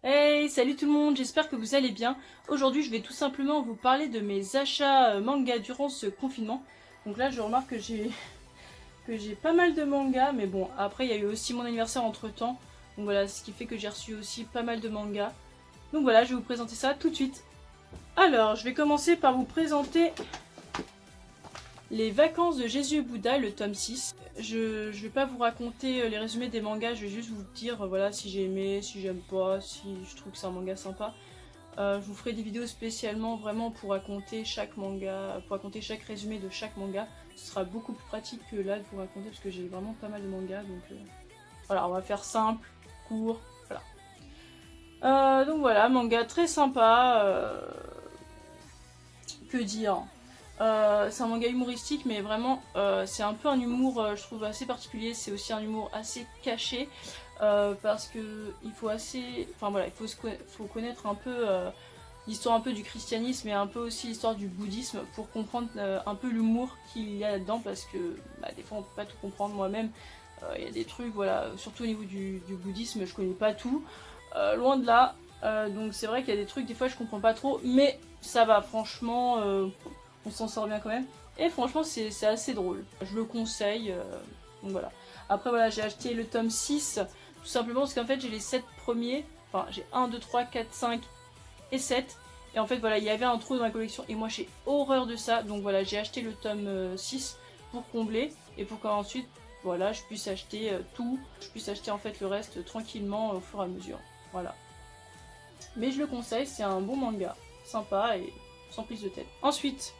Hey, salut tout le monde, j'espère que vous allez bien. Aujourd'hui, je vais tout simplement vous parler de mes achats manga durant ce confinement. Donc là, je remarque que j'ai pas mal de mangas, mais bon, après, il y a eu aussi mon anniversaire entre-temps. Donc voilà, ce qui fait que j'ai reçu aussi pas mal de mangas. Donc voilà, je vais vous présenter ça tout de suite. Alors, je vais commencer par vous présenter Les vacances de Jésus et Bouddha, le tome 6. Je vais pas vous raconter les résumés des mangas, je vais juste vous dire voilà si j'ai aimé, si j'aime pas, si je trouve que c'est un manga sympa. Je vous ferai des vidéos spécialement vraiment pour raconter chaque manga, pour raconter chaque résumé de chaque manga. Ce sera beaucoup plus pratique que là de vous raconter parce que j'ai vraiment pas mal de mangas. Donc voilà, on va faire simple, court, voilà. Donc voilà, manga très sympa. Que dire? C'est un manga humoristique, mais vraiment, c'est un peu un humour, je trouve, assez particulier. C'est aussi un humour assez caché, parce que il faut assez... Enfin voilà, faut connaître un peu l'histoire un peu du christianisme et un peu aussi l'histoire du bouddhisme pour comprendre un peu l'humour qu'il y a là-dedans, parce que bah, des fois on peut pas tout comprendre moi-même. Il y a des trucs, voilà, surtout au niveau du bouddhisme, je connais pas tout, loin de là. Donc c'est vrai qu'il y a des trucs, des fois je comprends pas trop, mais ça va, franchement, on s'en sort bien quand même. Et franchement, c'est assez drôle. Je le conseille. Donc voilà. Après, voilà, j'ai acheté le tome 6, tout simplement parce qu'en fait, j'ai les 7 premiers. Enfin, j'ai 1, 2, 3, 4, 5 et 7. Et en fait, voilà, il y avait un trou dans ma collection et moi, j'ai horreur de ça. Donc voilà, j'ai acheté le tome 6 pour combler et pour qu'ensuite, voilà, je puisse acheter tout. Je puisse acheter en fait le reste tranquillement au fur et à mesure. Voilà. Mais je le conseille, c'est un bon manga. Sympa et sans prise de tête. Ensuite,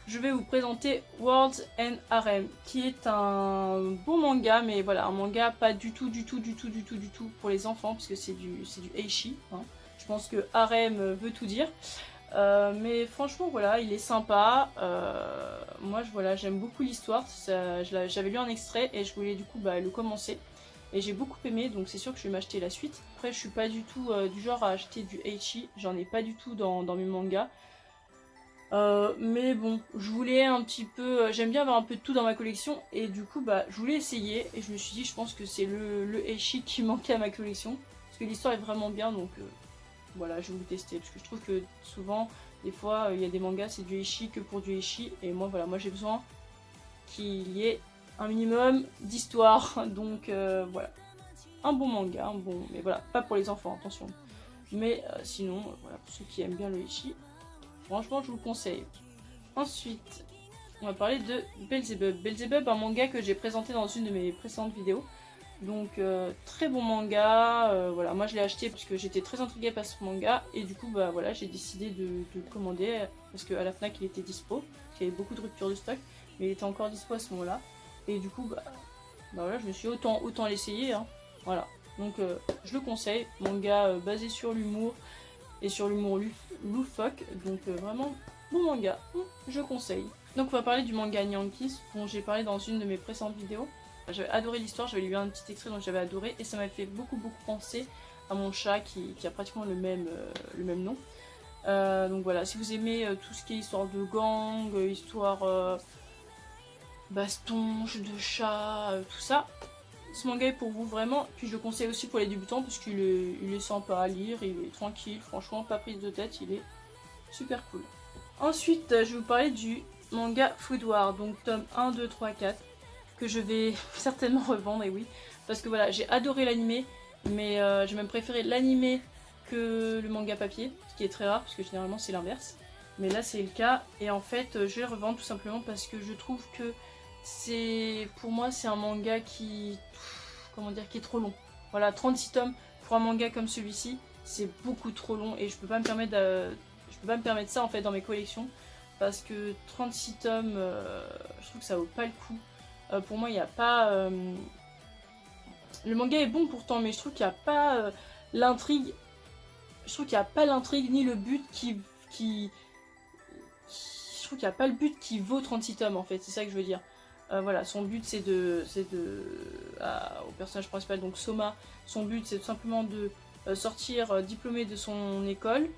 je vais vous présenter World's End Harem, qui est un bon manga, mais voilà, un manga pas du tout pour les enfants, parce que c'est du eishi. Hein. Je pense que Harem veut tout dire. Mais franchement, voilà, il est sympa. Moi, voilà, j'aime beaucoup l'histoire. J'avais lu un extrait et je voulais du coup le commencer. Et j'ai beaucoup aimé, donc c'est sûr que je vais m'acheter la suite. Après, je suis pas du tout du genre à acheter du eishi. J'en ai pas du tout dans mes mangas. Mais bon, je voulais un petit peu... J'aime bien avoir un peu de tout dans ma collection. Et du coup, je voulais essayer. Et je me suis dit, je pense que c'est le eishi qui manquait à ma collection. Parce que l'histoire est vraiment bien, donc voilà, je vais vous tester. Parce que je trouve que souvent, des fois, il y a des mangas, c'est du eishi que pour du eishi. Et moi, voilà, moi j'ai besoin qu'il y ait un minimum d'histoire. Donc voilà. Un bon manga, un bon... Mais voilà, pas pour les enfants, attention. Mais sinon, voilà, pour ceux qui aiment bien le eishi, franchement, je vous le conseille. Ensuite, on va parler de Belzebub. Belzebub, un manga que j'ai présenté dans une de mes précédentes vidéos. Donc, très bon manga. Voilà, moi je l'ai acheté parce que j'étais très intriguée par ce manga. Et du coup, voilà, j'ai décidé de le commander parce qu'à la Fnac il était dispo. Il y avait beaucoup de ruptures de stock, mais il était encore dispo à ce moment-là. Et du coup, voilà, je me suis dit autant l'essayer. Hein. Voilà, donc je le conseille. Manga basé sur l'humour et sur l'humour loufoque. Donc, vraiment bon manga, je conseille. Donc on va parler du manga Nyankis dont j'ai parlé dans une de mes précédentes vidéos. J'avais adoré l'histoire, j'avais lu un petit extrait donc j'avais adoré et ça m'a fait beaucoup penser à mon chat qui a pratiquement le même nom. Donc voilà, si vous aimez tout ce qui est histoire de gang, histoire baston, jeu de chat, tout ça, ce manga est pour vous vraiment. Puis je le conseille aussi pour les débutants parce qu'il est sympa à lire, il est tranquille, franchement pas prise de tête, il est super cool. Ensuite, je vais vous parler du manga Food War, donc tome 1, 2, 3, 4, que je vais certainement revendre, et oui, parce que voilà, j'ai adoré l'animé, mais j'ai même préféré l'animé que le manga papier, ce qui est très rare, parce que généralement c'est l'inverse. Mais là c'est le cas, et en fait je vais le revendre tout simplement parce que je trouve que pour moi c'est un manga qui est trop long. Voilà, 36 tomes pour un manga comme celui-ci, c'est beaucoup trop long, et je peux pas me permettre ça en fait dans mes collections parce que 36 tomes, je trouve que ça vaut pas le coup. Pour moi, il n'y a pas... Le manga est bon pourtant, mais je trouve qu'il n'y a pas l'intrigue. Je trouve qu'il n'y a pas l'intrigue ni le but Je trouve qu'il n'y a pas le but qui vaut 36 tomes en fait, c'est ça que je veux dire. Voilà, son but c'est au personnage principal, donc Soma, son but c'est tout simplement de sortir diplômé de son école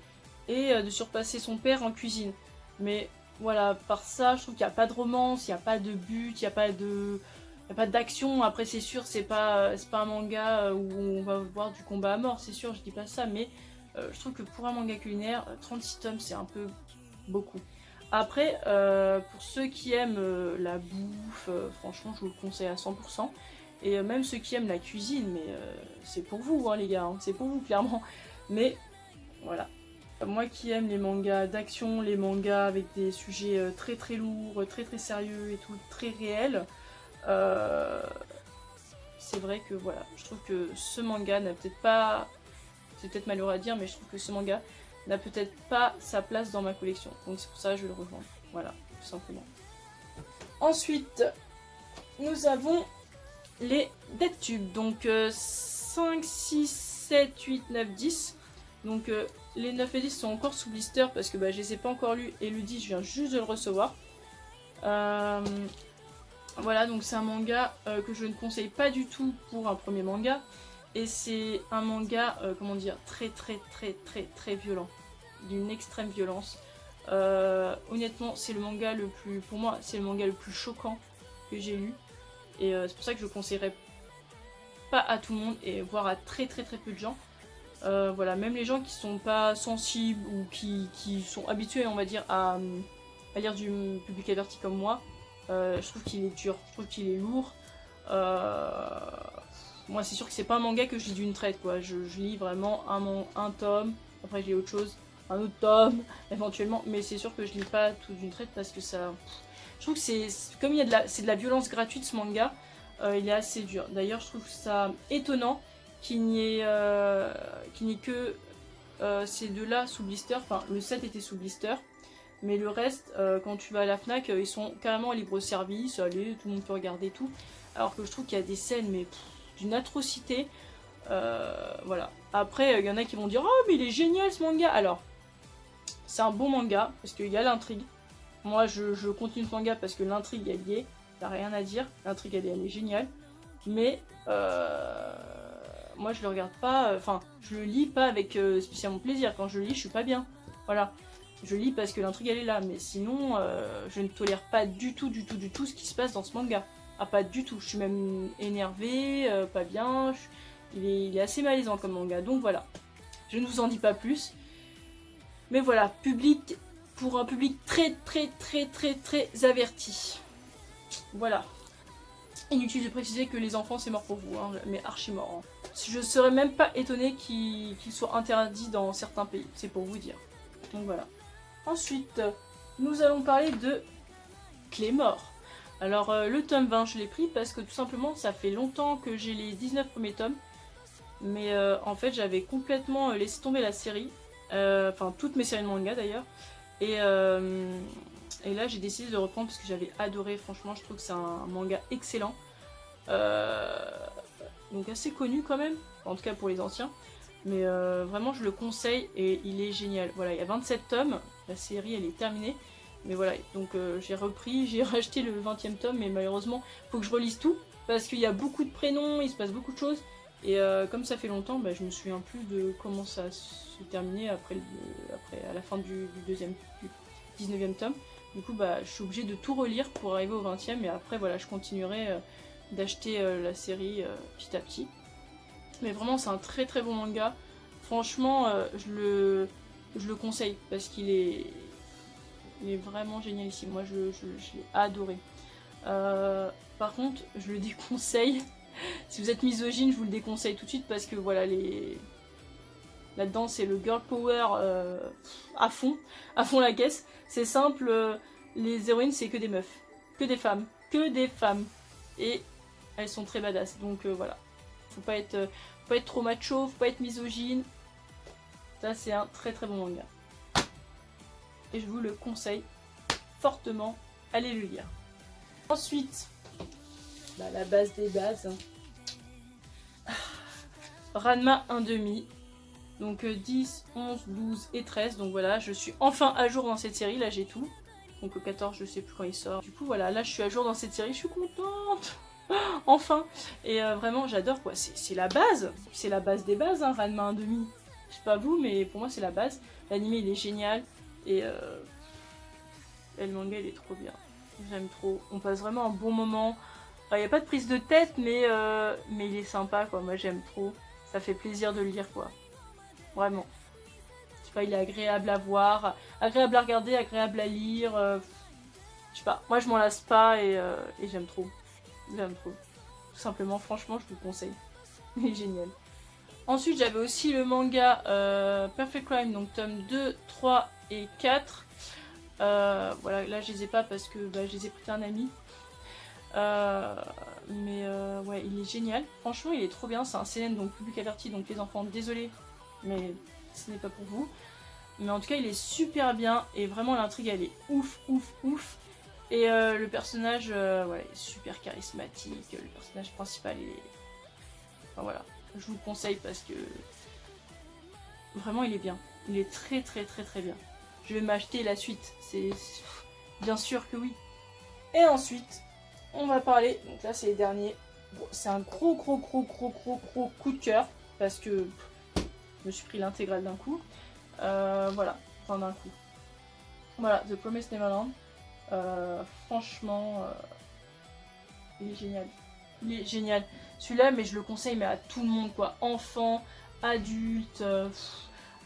et de surpasser son père en cuisine. Mais voilà, par ça, je trouve qu'il n'y a pas de romance, il n'y a pas de but, il n'y a a pas d'action. Après c'est sûr, c'est pas un manga où on va voir du combat à mort, c'est sûr, je dis pas ça, mais je trouve que pour un manga culinaire, 36 tomes c'est un peu beaucoup. Après, pour ceux qui aiment la bouffe, franchement je vous le conseille à 100%. Et même ceux qui aiment la cuisine, mais c'est pour vous hein, les gars, hein, c'est pour vous clairement. Mais voilà. Moi qui aime les mangas d'action, les mangas avec des sujets très très lourds, très très sérieux et tout, très réels, c'est vrai que voilà, je trouve que ce manga n'a peut-être pas, c'est peut-être malheureux à dire, mais je trouve que ce manga n'a peut-être pas sa place dans ma collection. Donc c'est pour ça que je vais le rejoindre. Voilà, tout simplement. Ensuite, nous avons les Dead Tubes. Donc 5, 6, 7, 8, 9, 10. Donc les 9 et 10 sont encore sous blister parce que je les ai pas encore lus et le 10 je viens juste de le recevoir. Voilà, donc c'est un manga que je ne conseille pas du tout pour un premier manga. Et c'est un manga, comment dire, très très très très très violent. D'une extrême violence. Honnêtement, c'est le manga le plus, pour moi, c'est le manga le plus choquant que j'ai lu. Et c'est pour ça que je le conseillerais pas à tout le monde, et voire à très très très peu de gens. Voilà, même les gens qui sont pas sensibles ou qui sont habitués, on va dire, à lire du public averti comme moi, je trouve qu'il est dur, je trouve qu'il est lourd. Moi, c'est sûr que c'est pas un manga que je lis d'une traite, quoi. Je lis vraiment un tome, après je lis autre chose, un autre tome, éventuellement, mais c'est sûr que je lis pas tout d'une traite parce que ça... Je trouve que c'est... Comme c'est de la violence gratuite, ce manga, il est assez dur. D'ailleurs, je trouve ça étonnant qu'il n'y ait que ces deux-là sous blister. Enfin, le 7 était sous blister. Mais le reste, quand tu vas à la FNAC, ils sont carrément en libre service. Allez, tout le monde peut regarder tout. Alors que je trouve qu'il y a des scènes, mais d'une atrocité. Voilà. Après, il y en a qui vont dire « Oh, mais il est génial ce manga !» Alors, c'est un bon manga, parce qu'il y a l'intrigue. Moi, je continue ce manga parce que l'intrigue, elle y est. T'as rien à dire. L'intrigue, elle est géniale. Mais... moi je le regarde pas, enfin je le lis pas avec spécialement plaisir. Quand je le lis, je suis pas bien. Voilà. Je lis parce que l'intrigue elle est là, mais sinon je ne tolère pas du tout ce qui se passe dans ce manga. Ah, pas du tout. Je suis même énervée, pas bien. Il est assez malaisant comme manga, donc voilà. Je ne vous en dis pas plus. Mais voilà, pour un public très averti. Voilà. Inutile de préciser que les enfants c'est mort pour vous, hein, mais archi mort. Hein. Je serais même pas étonnée qu'il soit interdit dans certains pays, c'est pour vous dire. Donc voilà. Ensuite, nous allons parler de Clémor. Alors le tome 20 je l'ai pris parce que tout simplement ça fait longtemps que j'ai les 19 premiers tomes. Mais en fait j'avais complètement laissé tomber la série. Enfin toutes mes séries de manga d'ailleurs. Et là j'ai décidé de reprendre parce que j'avais adoré, franchement je trouve que c'est un manga excellent. Donc assez connu quand même, en tout cas pour les anciens. Mais vraiment je le conseille et il est génial. Voilà, il y a 27 tomes, la série elle est terminée. Mais voilà, donc j'ai repris, j'ai racheté le 20e tome, mais malheureusement il faut que je relise tout. Parce qu'il y a beaucoup de prénoms, il se passe beaucoup de choses. Et comme ça fait longtemps, je me souviens plus de comment ça se terminait après à la fin du 19e tome. Du coup, je suis obligée de tout relire pour arriver au 20e. Et après, voilà, je continuerai d'acheter la série petit à petit. Mais vraiment, c'est un très bon manga. Franchement, je le conseille parce qu'il est vraiment génial ici. Moi, je l'ai adoré. Par contre, je le déconseille. Si vous êtes misogyne, je vous le déconseille tout de suite parce que voilà, là-dedans c'est le girl power à fond la caisse. C'est simple, les héroïnes c'est que des meufs, que des femmes, et elles sont très badass. Donc voilà, faut pas être trop macho, faut pas être misogyne. Ça c'est un très bon manga. Et je vous le conseille fortement, allez le lire. Ensuite, la base des bases. Ranma 1/2. Donc 10, 11, 12 et 13. Donc voilà, je suis enfin à jour dans cette série. Là j'ai tout. Donc le 14, je sais plus quand il sort. Du coup voilà, là je suis à jour dans cette série. Je suis contente. Enfin. Et vraiment j'adore quoi. C'est la base. C'est la base des bases, hein, Ranma 1/2. Je sais pas vous, mais pour moi c'est la base. L'anime il est génial. Et le manga il est trop bien. J'aime trop. On passe vraiment un bon moment. Enfin, y a pas de prise de tête, mais il est sympa, quoi. Moi, j'aime trop. Ça fait plaisir de le lire, quoi. Vraiment. Je sais pas, il est agréable à voir, agréable à regarder, agréable à lire. Je sais pas, moi je m'en lasse pas et j'aime trop. J'aime trop. Tout simplement, franchement, je vous le conseille. Il est génial. Ensuite, j'avais aussi le manga Perfect Crime, donc tome 2, 3 et 4. Voilà, là je les ai pas parce que je les ai prêtés à un ami. Ouais, il est génial. Franchement, il est trop bien. C'est un CNN, donc public averti, donc les enfants, désolé, mais ce n'est pas pour vous. Mais en tout cas, il est super bien et vraiment l'intrigue, elle est ouf, ouf, ouf. Et le personnage, ouais, est super charismatique. Le personnage principal est... Enfin voilà, je vous le conseille parce que... Vraiment, il est bien. Il est très, très, très, très bien. Je vais m'acheter la suite. C'est... Bien sûr que oui. Et ensuite, on va parler... Donc là, c'est les derniers. Bon, c'est un gros coup de cœur. Parce que je me suis pris l'intégrale d'un coup. Voilà, enfin d'un coup. Voilà, The Promised Neverland. Franchement, il est génial. Il est génial. Celui-là, mais je le conseille mais à tout le monde, quoi. Enfants, adultes,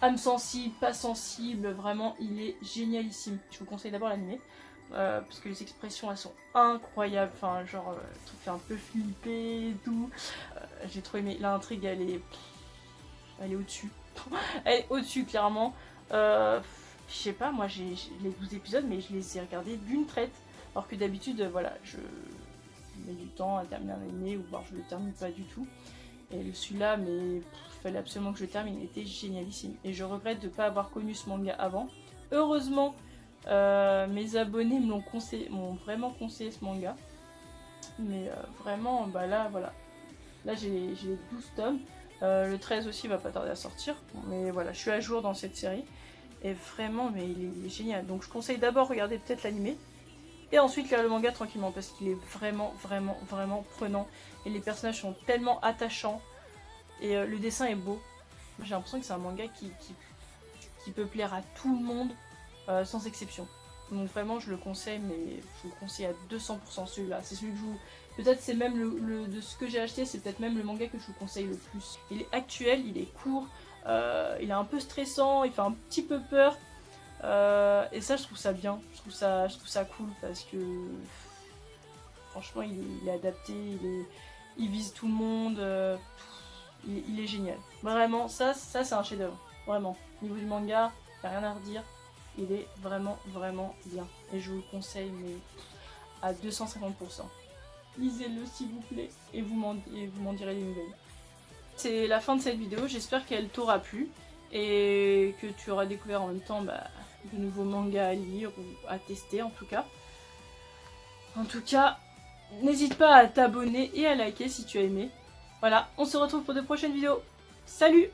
âme sensible, pas sensible. Vraiment, il est génialissime. Je vous conseille d'abord l'animé. Parce que les expressions, elles sont incroyables. Enfin, genre, le truc fait un peu flipper et tout. J'ai trop aimé. L'intrigue, elle est au-dessus. Elle est au-dessus, clairement. Je sais pas, moi j'ai les 12 épisodes, mais je les ai regardés d'une traite. Alors que d'habitude, voilà, je mets du temps à terminer un animé, ou voire je le termine pas du tout. Et celui-là, mais il fallait absolument que je le termine, il était génialissime. Et je regrette de ne pas avoir connu ce manga avant. Heureusement, mes abonnés m'ont vraiment conseillé ce manga. Mais vraiment, bah là, voilà. Là, j'ai les 12 tomes. Le 13 aussi va pas tarder à sortir. Mais voilà, je suis à jour dans cette série. Et vraiment, mais il est génial. Donc je conseille d'abord regarder peut-être l'animé. Et ensuite lire le manga tranquillement. Parce qu'il est vraiment, vraiment, vraiment prenant. Et les personnages sont tellement attachants. Et le dessin est beau. J'ai l'impression que c'est un manga qui peut plaire à tout le monde. Sans exception. Donc vraiment, je le conseille. Mais je vous le conseille à 200% celui-là. C'est celui que je vous... Peut-être c'est même de ce que j'ai acheté. C'est peut-être même le manga que je vous conseille le plus. Il est actuel, il est court. Il est un peu stressant, il fait un petit peu peur. Et ça, je trouve ça bien. Je trouve ça cool parce que franchement, il est adapté, il vise tout le monde. Il est génial. Vraiment, ça c'est un chef-d'œuvre. Vraiment. Au niveau du manga, il n'y a rien à redire. Il est vraiment, vraiment bien. Et je vous le conseille, mais à 250%. Lisez-le s'il vous plaît et vous m'en direz des nouvelles. C'est la fin de cette vidéo, j'espère qu'elle t'aura plu et que tu auras découvert en même temps de nouveaux mangas à lire ou à tester en tout cas. En tout cas, n'hésite pas à t'abonner et à liker si tu as aimé. Voilà, on se retrouve pour de prochaines vidéos. Salut!